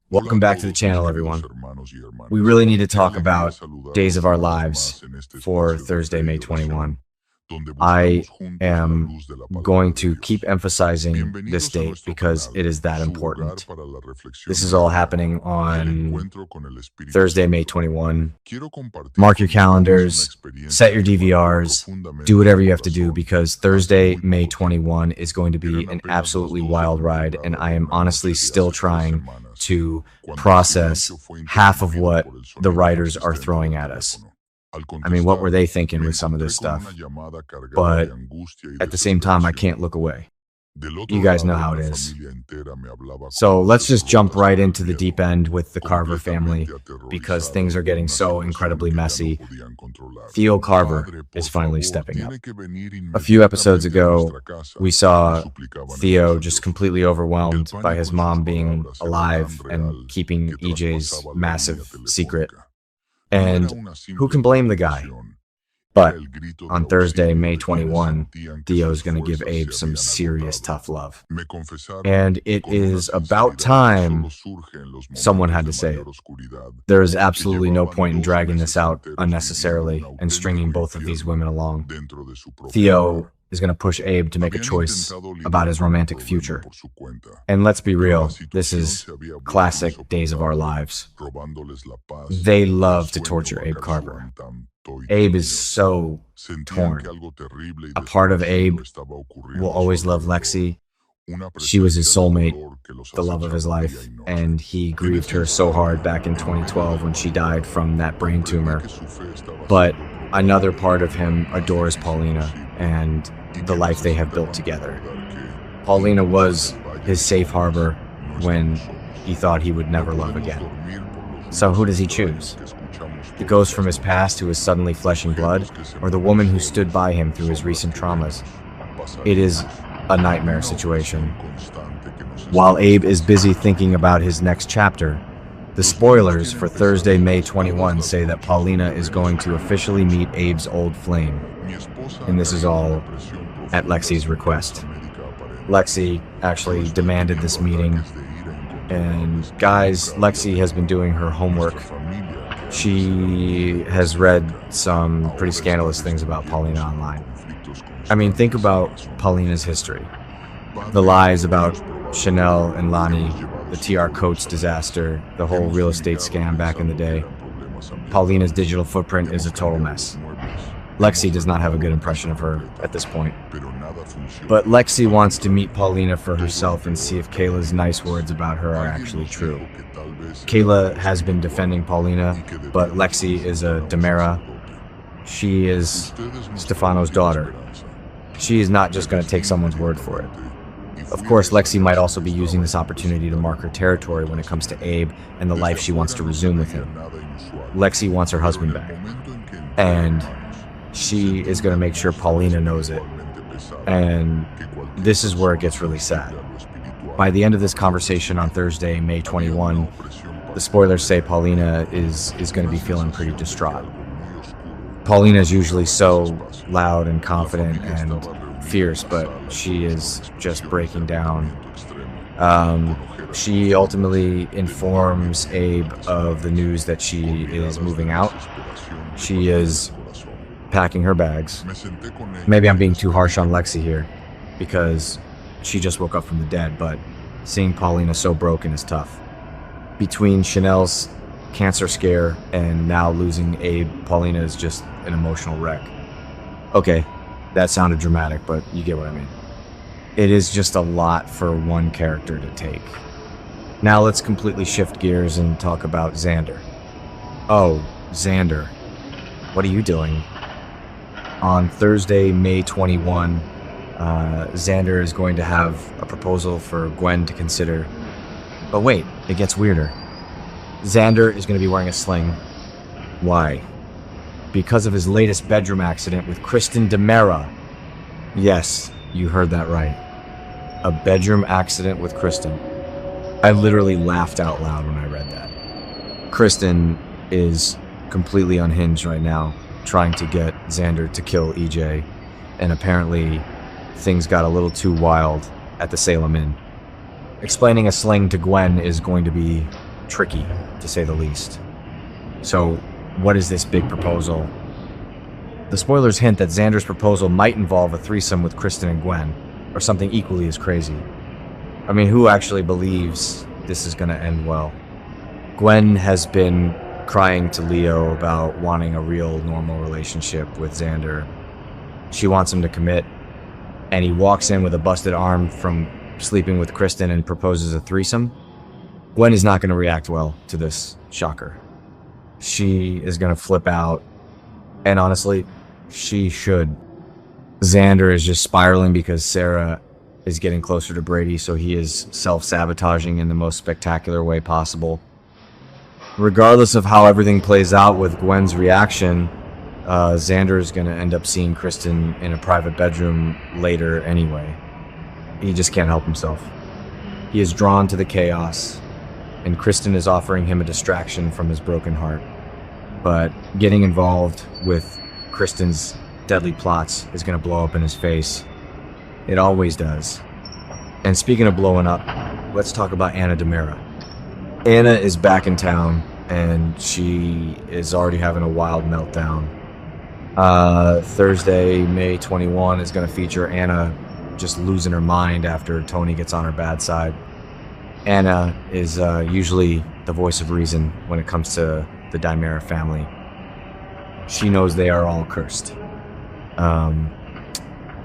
Welcome back to the channel, everyone. We really need to talk about Days of Our Lives for Thursday, May 21. I am going to keep emphasizing this date because it is that important. This is all happening on Thursday, May 21. Mark your calendars, set your DVRs, do whatever you have to do because Thursday, May 21 is going to be an absolutely wild ride, and I am honestly still trying to process half of what the writers are throwing at us. I mean, what were they thinking with some of this stuff? But at the same time, I can't look away. You guys know how it is. So let's just jump right into the deep end with the Carver family because things are getting so incredibly messy. Theo Carver is finally stepping up. A few episodes ago, we saw Theo just completely overwhelmed by his mom being alive and keeping EJ's massive secret. And who can blame the guy? But on Thursday, May 21, Theo's going to give Abe some serious tough love. And it is about time someone had to say it. There is absolutely no point in dragging this out unnecessarily and stringing both of these women along. Theo is going to push Abe to make a choice about his romantic future. And let's be real, this is classic Days of Our Lives. They love to torture Abe Carver. Abe is so torn. A part of Abe will always love Lexie. She was his soulmate, the love of his life, and he grieved her so hard back in 2012 when she died from that brain tumor. But another part of him adores Paulina and the life they have built together. Paulina was his safe harbor when he thought he would never love again. So who does he choose? The ghost from his past who is suddenly flesh and blood, or the woman who stood by him through his recent traumas? It is a nightmare situation. While Abe is busy thinking about his next chapter, the spoilers for Thursday, May 21 say that Paulina is going to officially meet Abe's old flame. And this is all at Lexie's request. Lexie actually demanded this meeting. And guys, Lexie has been doing her homework. She has read some pretty scandalous things about Paulina online. I mean, think about Paulina's history. The lies about Chanel and Lonnie, the TR Coates disaster, the whole real estate scam back in the day. Paulina's digital footprint is a total mess. Lexie does not have a good impression of her at this point. But Lexie wants to meet Paulina for herself and see if Kayla's nice words about her are actually true. Kayla has been defending Paulina, but Lexie is a Demera. She is Stefano's daughter. She is not just going to take someone's word for it. Of course, Lexie might also be using this opportunity to mark her territory when it comes to Abe and the life she wants to resume with him. Lexie wants her husband back. And she is going to make sure Paulina knows it. And this is where it gets really sad. By the end of this conversation on Thursday, May 21, the spoilers say Paulina is going to be feeling pretty distraught. Paulina is usually so loud and confident and fierce, but she is just breaking down. She ultimately informs Abe of the news that she is moving out. She is packing her bags. Maybe I'm being too harsh on Lexie here, because she just woke up from the dead, but seeing Paulina so broken is tough. Between Chanel's cancer scare and now losing Abe, Paulina is just an emotional wreck. Okay, that sounded dramatic, but you get what I mean. It is just a lot for one character to take. Now let's completely shift gears and talk about Xander. Oh, Xander. What are you doing? On Thursday, May 21, Xander is going to have a proposal for Gwen to consider. But wait, it gets weirder. Xander is going to be wearing a sling. Why? Because of his latest bedroom accident with Kristen DeMera. Yes, you heard that right. A bedroom accident with Kristen. I literally laughed out loud when I read that. Kristen is completely unhinged right now, trying to get Xander to kill EJ, and apparently things got a little too wild at the Salem Inn. Explaining a sling to Gwen is going to be tricky, to say the least. So, what is this big proposal? The spoilers hint that Xander's proposal might involve a threesome with Kristen and Gwen, or something equally as crazy. I mean, who actually believes this is going to end well? Gwen has been crying to Leo about wanting a real, normal relationship with Xander. She wants him to commit, and he walks in with a busted arm from sleeping with Kristen and proposes a threesome. Gwen is not going to react well to this shocker. She is going to flip out, and honestly, she should. Xander is just spiraling because Sarah is getting closer to Brady, so he is self-sabotaging in the most spectacular way possible. Regardless of how everything plays out with Gwen's reaction, Xander is going to end up seeing Kristen in a private bedroom later anyway. He just can't help himself. He is drawn to the chaos, and Kristen is offering him a distraction from his broken heart. But getting involved with Kristen's deadly plots is going to blow up in his face. It always does. And speaking of blowing up, let's talk about Anna DiMera. Anna is back in town, and she is already having a wild meltdown. Thursday, May 21 is going to feature Anna just losing her mind after Tony gets on her bad side. Anna is usually the voice of reason when it comes to the DiMera family. She knows they are all cursed.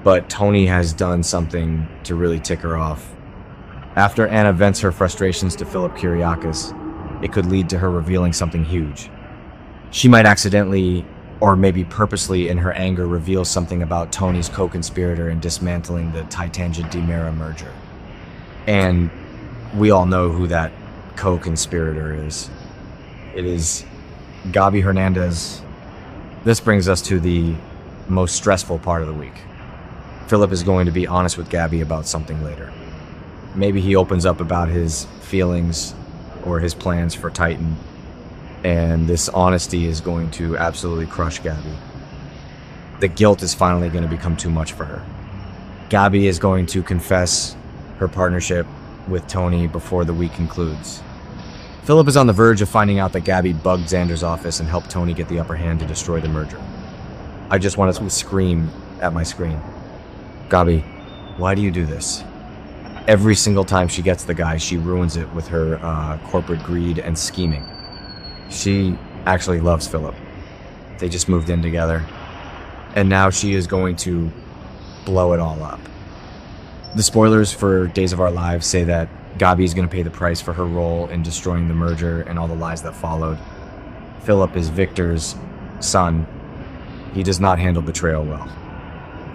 But Tony has done something to really tick her off. After Anna vents her frustrations to Philip Kyriakis, it could lead to her revealing something huge. She might accidentally, or maybe purposely in her anger, reveal something about Tony's co-conspirator in dismantling the Titangent DiMera merger. And we all know who that co-conspirator is. It is Gabi Hernandez. This brings us to the most stressful part of the week. Philip is going to be honest with Gabi about something later. Maybe he opens up about his feelings or his plans for Titan, and this honesty is going to absolutely crush Gabi. The guilt is finally going to become too much for her. Gabi is going to confess her partnership with Tony before the week concludes. Philip is on the verge of finding out that Gabi bugged Xander's office and helped Tony get the upper hand to destroy the merger. I just want to scream at my screen. Gabi, why do you do this? Every single time she gets the guy, she ruins it with her corporate greed and scheming. She actually loves Philip. They just moved in together. And now she is going to blow it all up. The spoilers for Days of Our Lives say that Gabi is going to pay the price for her role in destroying the merger and all the lies that followed. Philip is Victor's son. He does not handle betrayal well.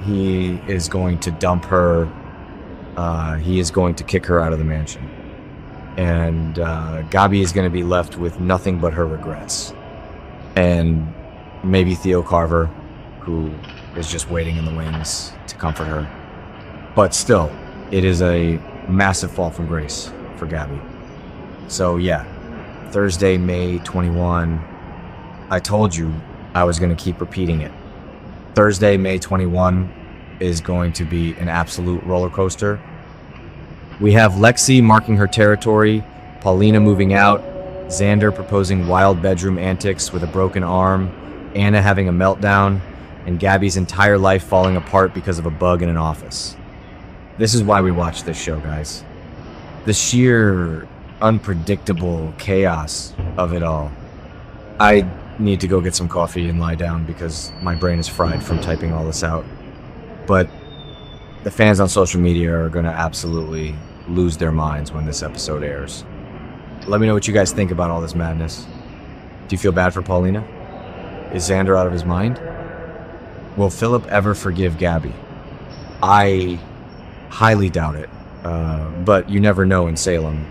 He is going to dump her. He is going to kick her out of the mansion. And Gabi is going to be left with nothing but her regrets. And maybe Theo Carver, who is just waiting in the wings to comfort her. But still, it is a massive fall from grace for Gabi. So yeah, Thursday, May 21. I told you I was going to keep repeating it. Thursday, May 21 is going to be an absolute roller coaster. We have Lexie marking her territory, Paulina moving out, Xander proposing wild bedroom antics with a broken arm, Anna having a meltdown, and Gabi's entire life falling apart because of a bug in an office. This is why we watch this show, guys. The sheer unpredictable chaos of it all. I need to go get some coffee and lie down because my brain is fried from typing all this out. But the fans on social media are going to absolutely lose their minds when this episode airs. Let me know what you guys think about all this madness. Do you feel bad for Paulina? Is Xander out of his mind? Will Philip ever forgive Gabi? I highly doubt it, but you never know in Salem.